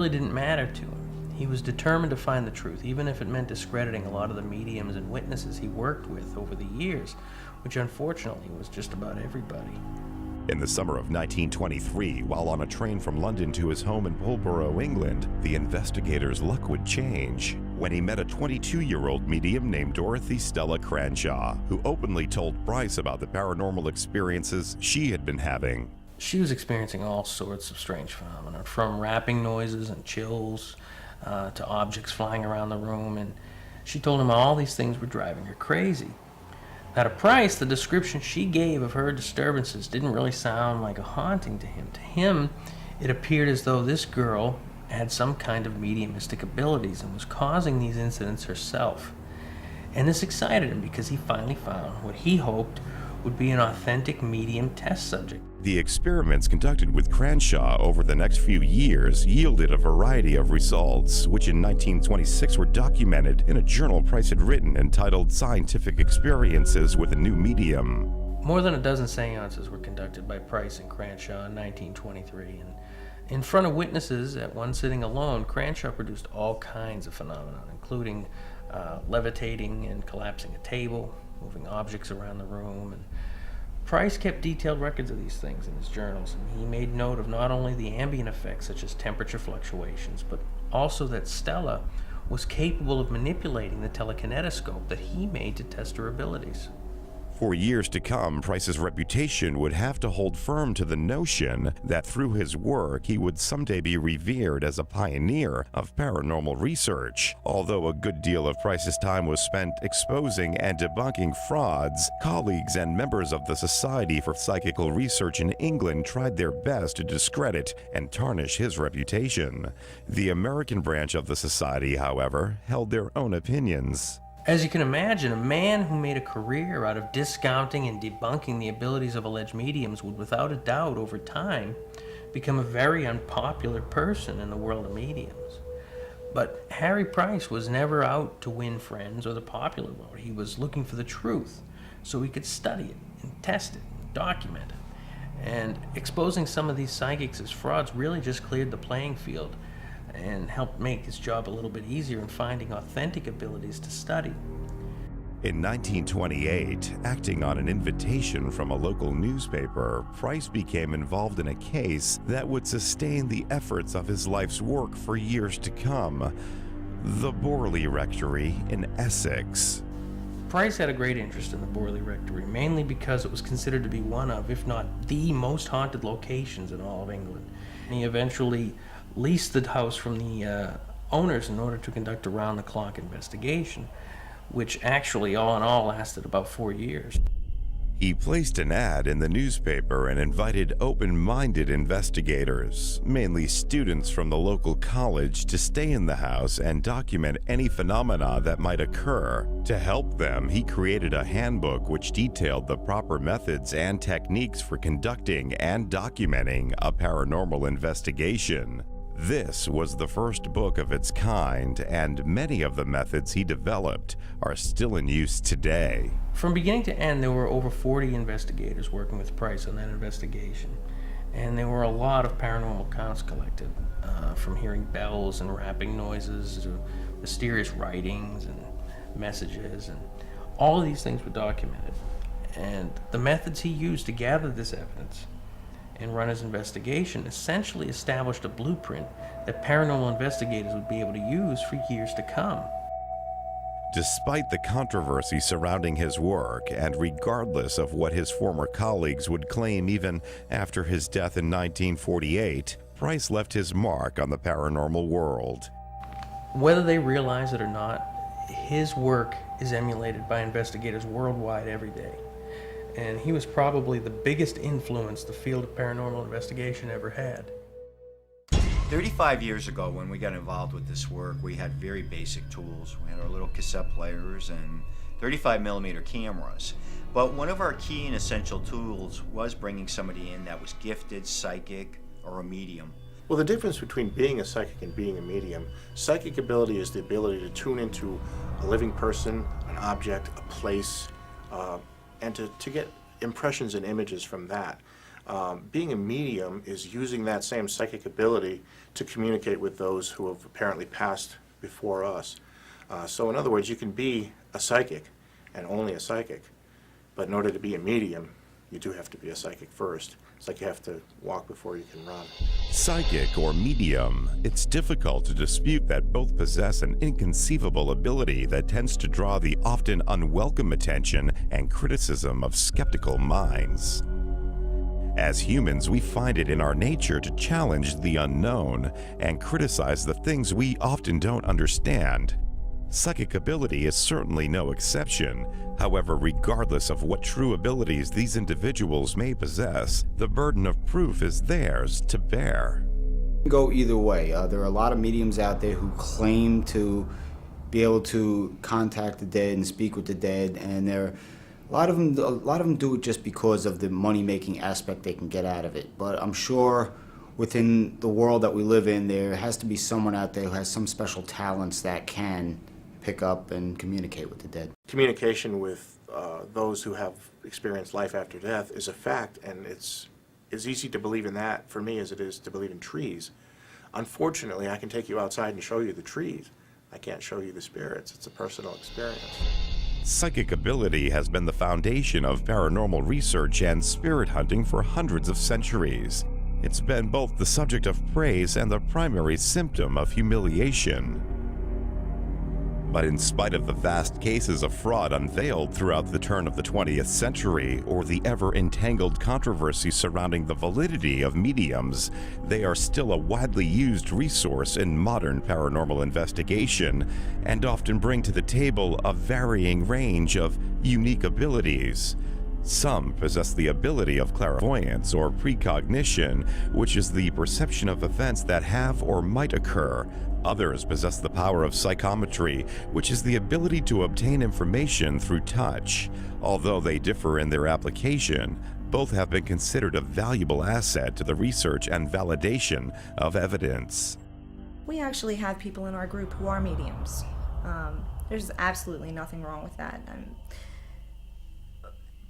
really didn't matter to him. He was determined to find the truth, even if it meant discrediting a lot of the mediums and witnesses he worked with over the years, which unfortunately was just about everybody. In the summer of 1923, while on a train from London to his home in Pulborough, England, the investigator's luck would change when he met a 22-year-old medium named Dorothy Stella Cranshaw, who openly told Price about the paranormal experiences she had been having. She was experiencing all sorts of strange phenomena, from rapping noises and chills to objects flying around the room, and she told him all these things were driving her crazy. Now, to Price, the description she gave of her disturbances didn't really sound like a haunting to him. To him, it appeared as though this girl had some kind of mediumistic abilities and was causing these incidents herself. And this excited him because he finally found what he hoped would be an authentic medium test subject. The experiments conducted with Cranshaw over the next few years yielded a variety of results, which in 1926 were documented in a journal Price had written entitled Scientific Experiences with a New Medium. More than a dozen seances were conducted by Price and Cranshaw in 1923, and in front of witnesses at one sitting alone, Cranshaw produced all kinds of phenomena, including levitating and collapsing a table, moving objects around the room, and Price kept detailed records of these things in his journals, and he made note of not only the ambient effects such as temperature fluctuations, but also that Stella was capable of manipulating the telekinetoscope that he made to test her abilities. For years to come, Price's reputation would have to hold firm to the notion that through his work he would someday be revered as a pioneer of paranormal research. Although a good deal of Price's time was spent exposing and debunking frauds, colleagues and members of the Society for Psychical Research in England tried their best to discredit and tarnish his reputation. The American branch of the society, however, held their own opinions. As you can imagine, a man who made a career out of discounting and debunking the abilities of alleged mediums would without a doubt over time become a very unpopular person in the world of mediums. But Harry Price was never out to win friends or the popular vote. He was looking for the truth so he could study it and test it and document it. And exposing some of these psychics as frauds really just cleared the playing field and helped make his job a little bit easier in finding authentic abilities to study. In 1928, acting on an invitation from a local newspaper, Price became involved in a case that would sustain the efforts of his life's work for years to come: the Borley Rectory in Essex. Price had a great interest in the Borley Rectory, mainly because it was considered to be one of, if not the most haunted locations in all of England. He eventually leased the house from the owners in order to conduct a round-the-clock investigation, which actually all in all lasted about 4 years. He placed an ad in the newspaper and invited open-minded investigators, mainly students from the local college, to stay in the house and document any phenomena that might occur. To help them, he created a handbook which detailed the proper methods and techniques for conducting and documenting a paranormal investigation. This was the first book of its kind, and many of the methods he developed are still in use today. From beginning to end, there were over 40 investigators working with Price on that investigation, and there were a lot of paranormal accounts collected, from hearing bells and rapping noises to mysterious writings and messages, and all of these things were documented. And the methods he used to gather this evidence and run his investigation essentially established a blueprint that paranormal investigators would be able to use for years to come. Despite the controversy surrounding his work, and regardless of what his former colleagues would claim even after his death in 1948, Price left his mark on the paranormal world. Whether they realize it or not, his work is emulated by investigators worldwide every day. And he was probably the biggest influence the field of paranormal investigation ever had. 35 years ago, when we got involved with this work, we had very basic tools. We had our little cassette players and 35mm cameras. But one of our key and essential tools was bringing somebody in that was gifted, psychic, or a medium. Well, the difference between being a psychic and being a medium, psychic ability is the ability to tune into a living person, an object, a place, and to get impressions and images from that. Being a medium is using that same psychic ability to communicate with those who have apparently passed before us. So in other words, you can be a psychic and only a psychic, but in order to be a medium, you do have to be a psychic first. It's like you have to walk before you can run. Psychic or medium, it's difficult to dispute that both possess an inconceivable ability that tends to draw the often unwelcome attention and criticism of skeptical minds. As humans, we find it in our nature to challenge the unknown and criticize the things we often don't understand. Psychic ability is certainly no exception. However, regardless of what true abilities these individuals may possess, the burden of proof is theirs to bear. Go either way. There are a lot of mediums out there who claim to be able to contact the dead and speak with the dead, and a lot of them do it just because of the money-making aspect they can get out of it. But I'm sure within the world that we live in, there has to be someone out there who has some special talents that can pick up and communicate with the dead. Communication with those who have experienced life after death is a fact, and it's as easy to believe in that for me as it is to believe in trees. Unfortunately, I can take you outside and show you the trees. I can't show you the spirits. It's a personal experience. Psychic ability has been the foundation of paranormal research and spirit hunting for hundreds of centuries. It's been both the subject of praise and the primary symptom of humiliation. But in spite of the vast cases of fraud unveiled throughout the turn of the 20th century, or the ever-entangled controversy surrounding the validity of mediums, they are still a widely used resource in modern paranormal investigation, and often bring to the table a varying range of unique abilities. Some possess the ability of clairvoyance or precognition, which is the perception of events that have or might occur. Others possess the power of psychometry, which is the ability to obtain information through touch. Although they differ in their application, both have been considered a valuable asset to the research and validation of evidence. We actually have people in our group who are mediums. There's absolutely nothing wrong with that.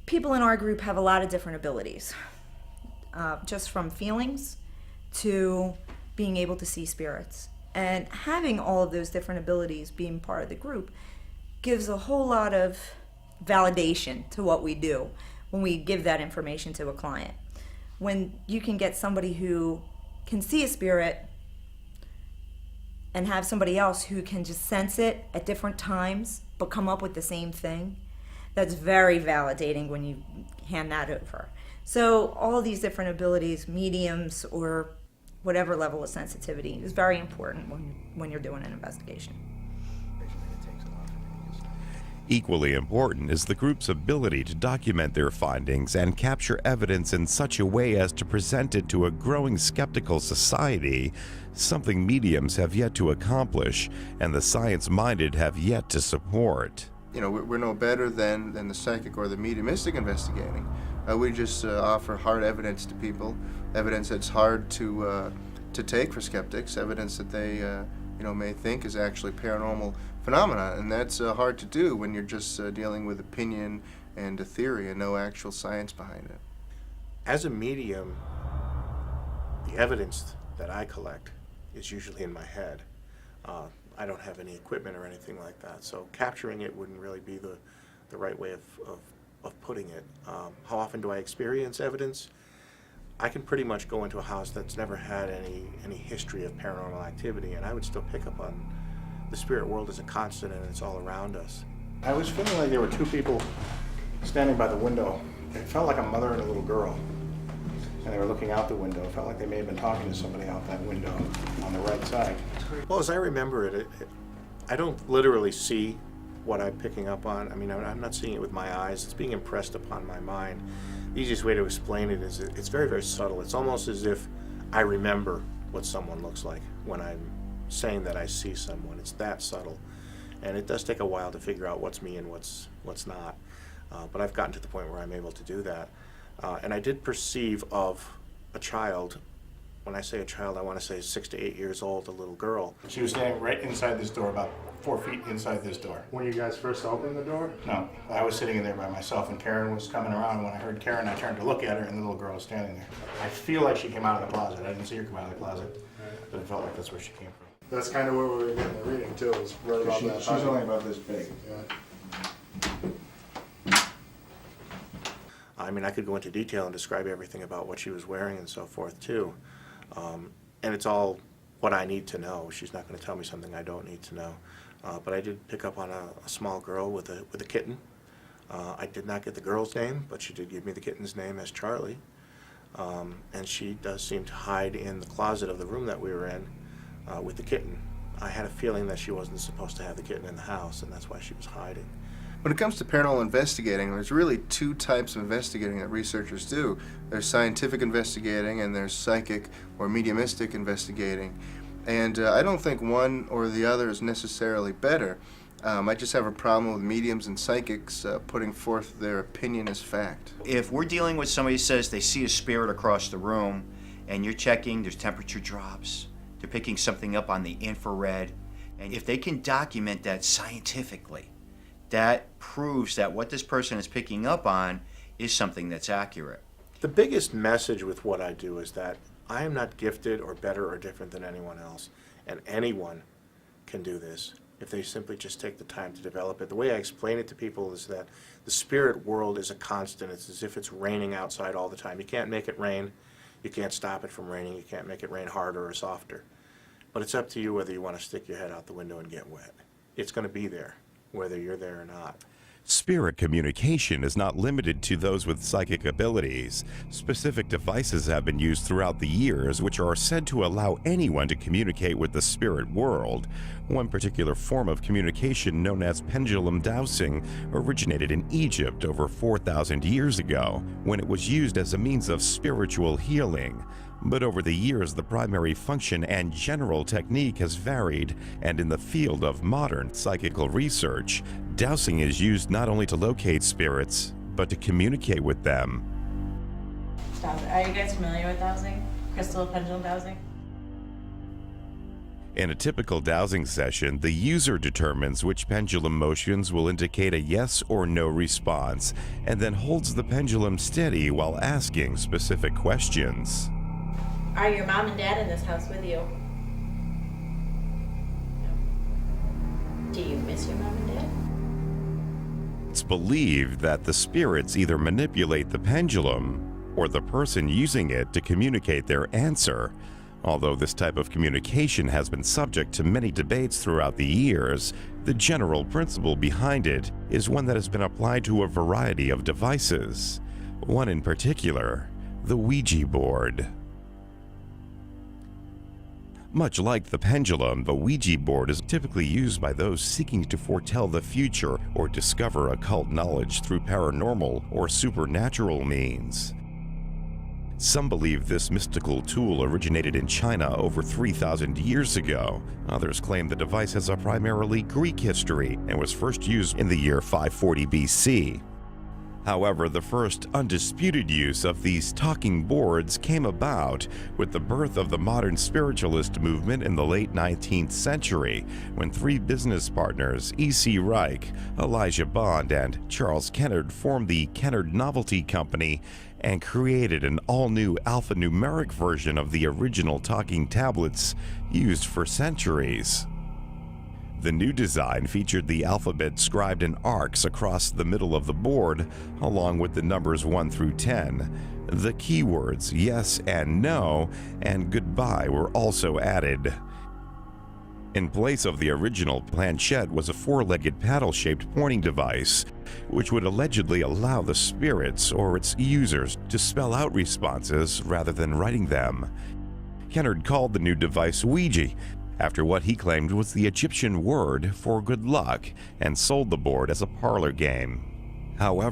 People in our group have a lot of different abilities, just from feelings to being able to see spirits. And having all of those different abilities being part of the group gives a whole lot of validation to what we do when we give that information to a client. When you can get somebody who can see a spirit and have somebody else who can just sense it at different times but come up with the same thing, that's very validating when you hand that over. So all these different abilities, mediums or whatever level of sensitivity, is very important when you're doing an investigation. Equally important is the group's ability to document their findings and capture evidence in such a way as to present it to a growing skeptical society, something mediums have yet to accomplish and the science-minded have yet to support. You know, we're no better than the psychic or the mediumistic investigating. We just offer hard evidence to people, evidence that's hard to take for skeptics, evidence that they may think is actually paranormal phenomena, and that's hard to do when you're just dealing with opinion and a theory and no actual science behind it. As a medium, the evidence that I collect is usually in my head. I don't have any equipment or anything like that, so capturing it wouldn't really be the right way of putting it. How often do I experience evidence? I can pretty much go into a house that's never had any history of paranormal activity, and I would still pick up on the spirit world as a constant, and it's all around us. I was feeling like there were two people standing by the window. It felt like a mother and a little girl, and they were looking out the window. It felt like they may have been talking to somebody out that window on the right side. Well, as I remember it, I don't literally see what I'm picking up on. I mean, I'm not seeing it with my eyes. It's being impressed upon my mind. The easiest way to explain it is it's very, very subtle. It's almost as if I remember what someone looks like when I'm saying that I see someone. It's that subtle. And it does take a while to figure out what's me and what's not. But I've gotten to the point where I'm able to do that. And I did perceive of a child When I say a child, I want to say 6 to 8 years old, a little girl. She was standing right inside this door, about 4 feet inside this door. When you guys first opened the door? No, I was sitting in there by myself, and Karen was coming around. When I heard Karen, I turned to look at her, and the little girl was standing there. I feel like she came out of the closet. I didn't see her come out of the closet, but it felt like that's where she came from. That's kind of where we were getting the reading too, was right about that. She's only about this big. Yeah. I mean, I could go into detail and describe everything about what she was wearing and so forth too. And it's all what I need to know. She's not going to tell me something I don't need to know. But I did pick up on a small girl with a kitten. I did not get the girl's name, but she did give me the kitten's name as Charlie. And she does seem to hide in the closet of the room that we were in with the kitten. I had a feeling that she wasn't supposed to have the kitten in the house, and that's why she was hiding. When it comes to paranormal investigating, there's really two types of investigating that researchers do. There's scientific investigating and there's psychic or mediumistic investigating. And I don't think one or the other is necessarily better. I just have a problem with mediums and psychics putting forth their opinion as fact. If we're dealing with somebody who says they see a spirit across the room and you're checking, there's temperature drops, they're picking something up on the infrared, and if they can document that scientifically, that proves that what this person is picking up on is something that's accurate. The biggest message with what I do is that I am not gifted or better or different than anyone else, and anyone can do this if they simply just take the time to develop it. The way I explain it to people is that the spirit world is a constant. It's as if it's raining outside all the time. You can't make it rain. You can't stop it from raining. You can't make it rain harder or softer. But it's up to you whether you want to stick your head out the window and get wet. It's going to be there, whether you're there or not. Spirit communication is not limited to those with psychic abilities. Specific devices have been used throughout the years which are said to allow anyone to communicate with the spirit world. One particular form of communication, known as pendulum dowsing, originated in Egypt over 4,000 years ago when it was used as a means of spiritual healing. But over the years, the primary function and general technique has varied, and in the field of modern psychical research, dowsing is used not only to locate spirits, but to communicate with them. Are you guys familiar with dowsing? Crystal pendulum dowsing? In a typical dowsing session, the user determines which pendulum motions will indicate a yes or no response, and then holds the pendulum steady while asking specific questions. Are your mom and dad in this house with you? No. Do you miss your mom and dad? It's believed that the spirits either manipulate the pendulum or the person using it to communicate their answer. Although this type of communication has been subject to many debates throughout the years, the general principle behind it is one that has been applied to a variety of devices. One in particular, the Ouija board. Much like the pendulum, the Ouija board is typically used by those seeking to foretell the future or discover occult knowledge through paranormal or supernatural means. Some believe this mystical tool originated in China over 3,000 years ago. Others claim the device has a primarily Greek history and was first used in the year 540 BC. However, the first undisputed use of these talking boards came about with the birth of the modern spiritualist movement in the late 19th century, when three business partners, E.C. Reich, Elijah Bond, and Charles Kennard formed the Kennard Novelty Company and created an all-new alphanumeric version of the original talking tablets used for centuries. The new design featured the alphabet scribed in arcs across the middle of the board, along with the numbers 1 through 10. The keywords yes and no and goodbye were also added. In place of the original planchette was a four-legged paddle-shaped pointing device, which would allegedly allow the spirits or its users to spell out responses rather than writing them. Kennard called the new device Ouija, after what he claimed was the Egyptian word for good luck, and sold the board as a parlor game. However,